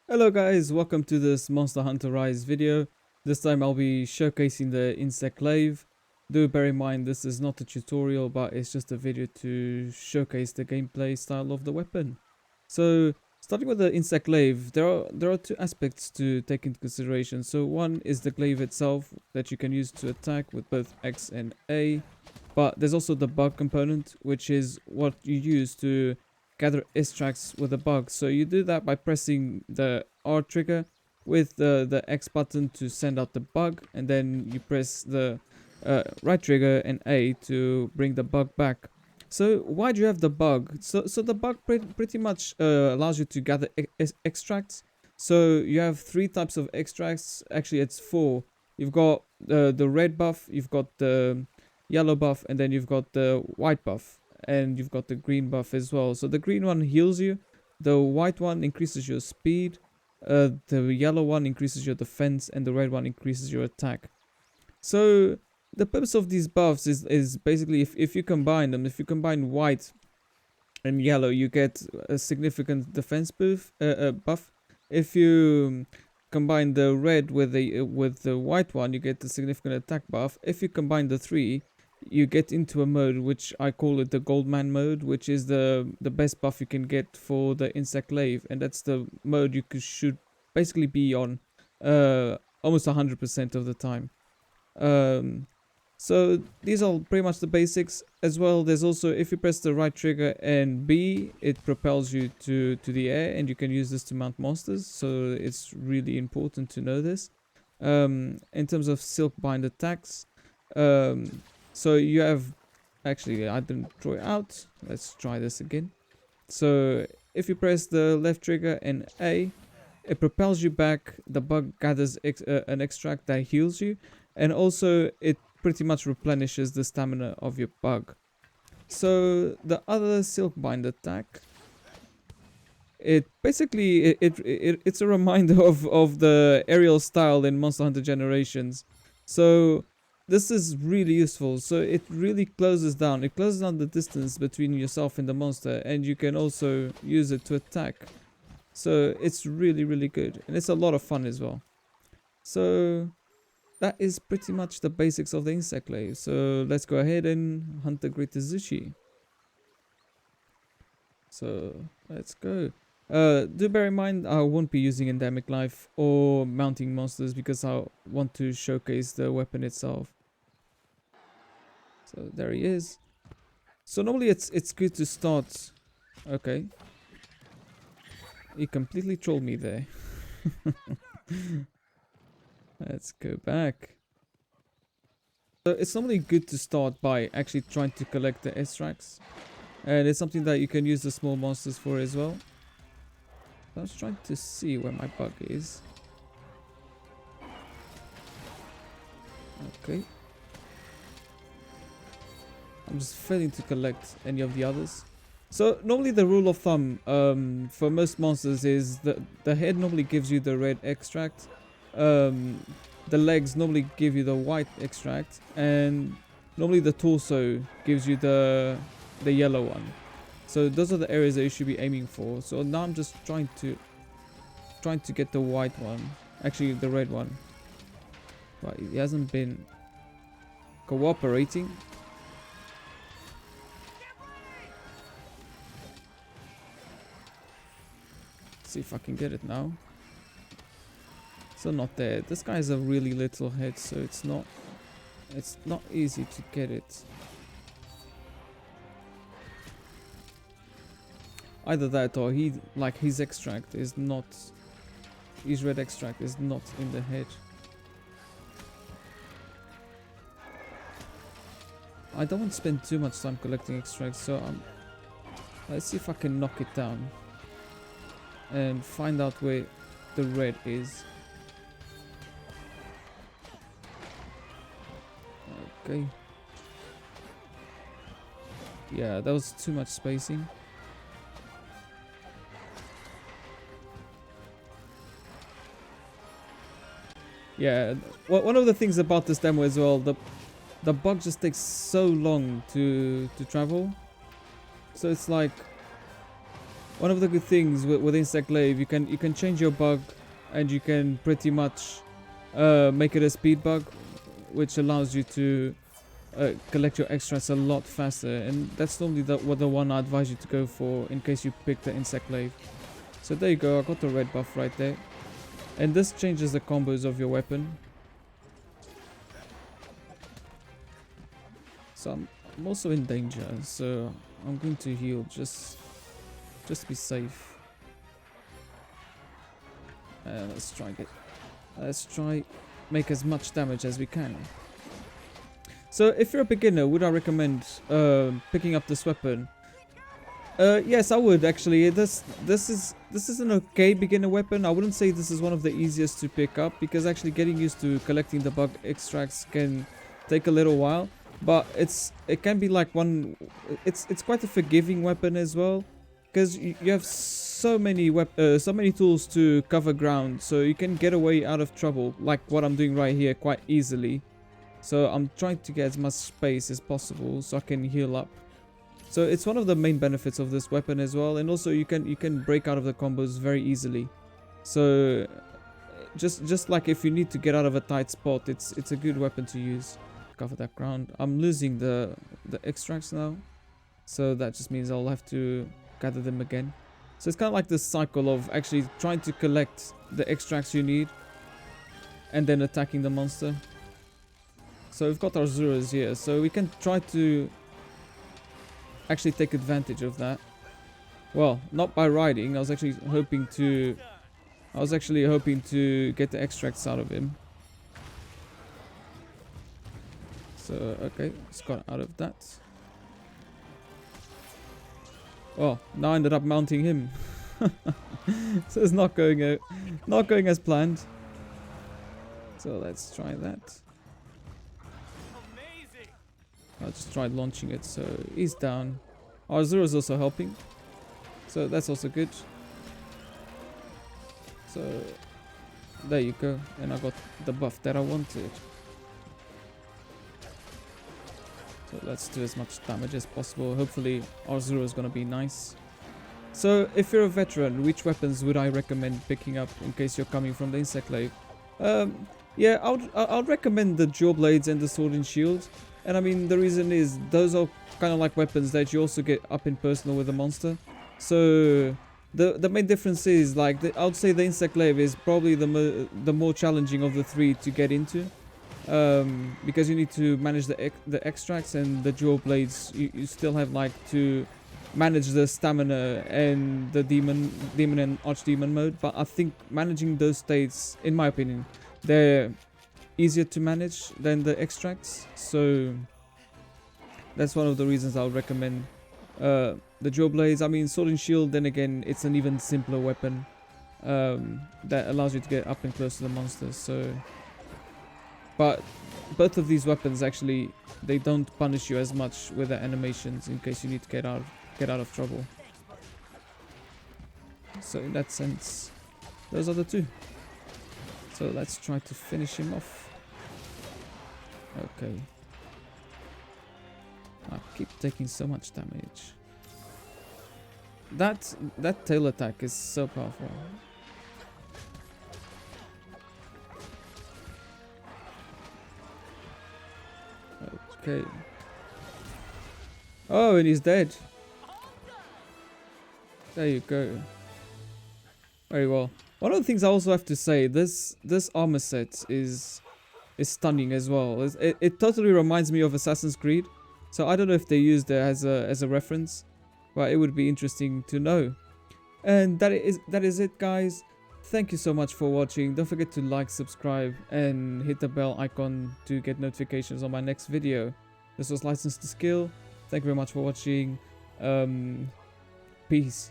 Hello guys, welcome to this Monster Hunter Rise video. This time I'll be showcasing the Insect Glaive. Do bear in mind this is not a tutorial, but it's just a video to showcase the gameplay style of the weapon. So starting with the Insect Glaive, there are two aspects to take into consideration. So one is the glaive itself that you can use to attack with both X and A. But there's also the bug component, which is what you use to gather extracts with a bug. So you do that by pressing the R trigger with the X button to send out the bug, and then you press the right trigger and A to bring the bug back. So why do you have the bug? So the bug pretty much allows you to gather extracts. So you have three types of extracts. Actually, it's four. You've got the red buff, you've got the yellow buff, and then you've got the white buff, and you've got the green buff as well. So the green one heals you, the white one increases your speed, the yellow one increases your defense, and the red one increases your attack. So the purpose of these buffs is basically if you combine them, if you combine white and yellow, you get a significant defense buff. If you combine the red with the white one, you get a significant attack buff. If you combine the three, you get into a mode which I call it the Goldman mode, which is the best buff you can get for the Insect Glaive, and that's the mode you should basically be on almost 100% of the time. So these are pretty much the basics. As well, there's also, if you press the right trigger and B, it propels you to the air, and you can use this to mount monsters, so it's really important to know this. In terms of silk bind attacks, so you have, actually I didn't draw it out, let's try this again. So if you press the left trigger and A, it propels you back, the bug gathers an extract that heals you, and also it pretty much replenishes the stamina of your bug. So the other silk bind attack, it basically it's a reminder of the aerial style in Monster Hunter Generations. So this is really useful. So it really closes down the distance between yourself and the monster, and you can also use it to attack. So it's really good, and it's a lot of fun as well. So that is pretty much the basics of the Insect Glaive. So let's go ahead and hunt the Great Izuchi. So let's go. Do bear in mind I won't be using endemic life or mounting monsters because I want to showcase the weapon itself. So there he is. So normally it's good to start. Okay. He completely trolled me there. Let's go back. So it's normally good to start by actually trying to collect the extracts, and it's something that you can use the small monsters for as well. I was trying to see where my bug is. Okay. I'm just failing to collect any of the others. So normally the rule of thumb for most monsters is that the head normally gives you the red extract. The legs normally give you the white extract, and normally the torso gives you the yellow one. So those are the areas that you should be aiming for. So now I'm just trying to get the white one, actually the red one. But he hasn't been cooperating. See if I can get it now. So not there. This guy has a really little head, so it's not easy to get it. Either that or his extract is not, his red extract is not in the head. I don't want to spend too much time collecting extracts, so let's see if I can knock it down and find out where the red is. Okay. Yeah, that was too much spacing. Yeah, one of the things about this demo as well, the bug just takes so long to travel. So it's like one of the good things with Insect Glaive, you can change your bug, and you can pretty much make it a speed bug, which allows you to collect your extracts a lot faster, and that's normally the one I advise you to go for in case you pick the Insect Glaive. So there you go, I got the red buff right there, and this changes the combos of your weapon. So I'm also in danger, so I'm going to heal just to be safe. Let's try make as much damage as we can. So if you're a beginner, would I recommend picking up this weapon? Yes, I would actually. This is an okay beginner weapon. I wouldn't say this is one of the easiest to pick up, because actually getting used to collecting the bug extracts can take a little while. But it can be like it's quite a forgiving weapon as well, because you have so many tools to cover ground, so you can get away out of trouble, like what I'm doing right here, quite easily. So I'm trying to get as much space as possible so I can heal up. So it's one of the main benefits of this weapon as well, and also you can break out of the combos very easily. So just like if you need to get out of a tight spot, it's a good weapon to use. Cover that ground. I'm losing the extracts now, so that just means I'll have to gather them again. So it's kind of like this cycle of actually trying to collect the extracts you need and then attacking the monster. So we've got our Zuras here, so we can try to actually take advantage of that. Well, not by riding. I was actually hoping to get the extracts out of him. So okay, let's got out of that. Well, now I ended up mounting him. So it's not going as planned. So let's try that. I just tried launching it, so he's down. Our Azura is also helping, so that's also good. So there you go, and I got the buff that I wanted. So let's do as much damage as possible. Hopefully our Azura is gonna be nice. So if you're a veteran, which weapons would I recommend picking up in case you're coming from the Insect Glaive? Yeah, I'd recommend the Jaw Blades and the Sword and Shield. And I mean, the reason is those are kind of like weapons that you also get up in personal with the monster. So the main difference is, like, I would say the Insect Glaive is probably the more challenging of the three to get into, because you need to manage the extracts, and the Jaw Blades you still have like to manage the stamina and the demon and archdemon mode. But I think managing those states, in my opinion, they're easier to manage than the extracts, so that's one of the reasons I would recommend the Jaw Blades. I mean, Sword and Shield, then again, it's an even simpler weapon that allows you to get up and close to the monsters. So, but both of these weapons actually, they don't punish you as much with the animations in case you need to get out of trouble. So in that sense, those are the two. So let's try to finish him off. Okay. I keep taking so much damage. That tail attack is so powerful. Okay. Oh, and he's dead. There you go. Very well. One of the things I also have to say, this armor set is stunning as well. It totally reminds me of Assassin's Creed. So I don't know if they used it as a reference, but it would be interesting to know. And that is it, guys. Thank you so much for watching. Don't forget to like, subscribe, and hit the bell icon to get notifications on my next video. This was Licensed to Skill. Thank you very much for watching. Peace.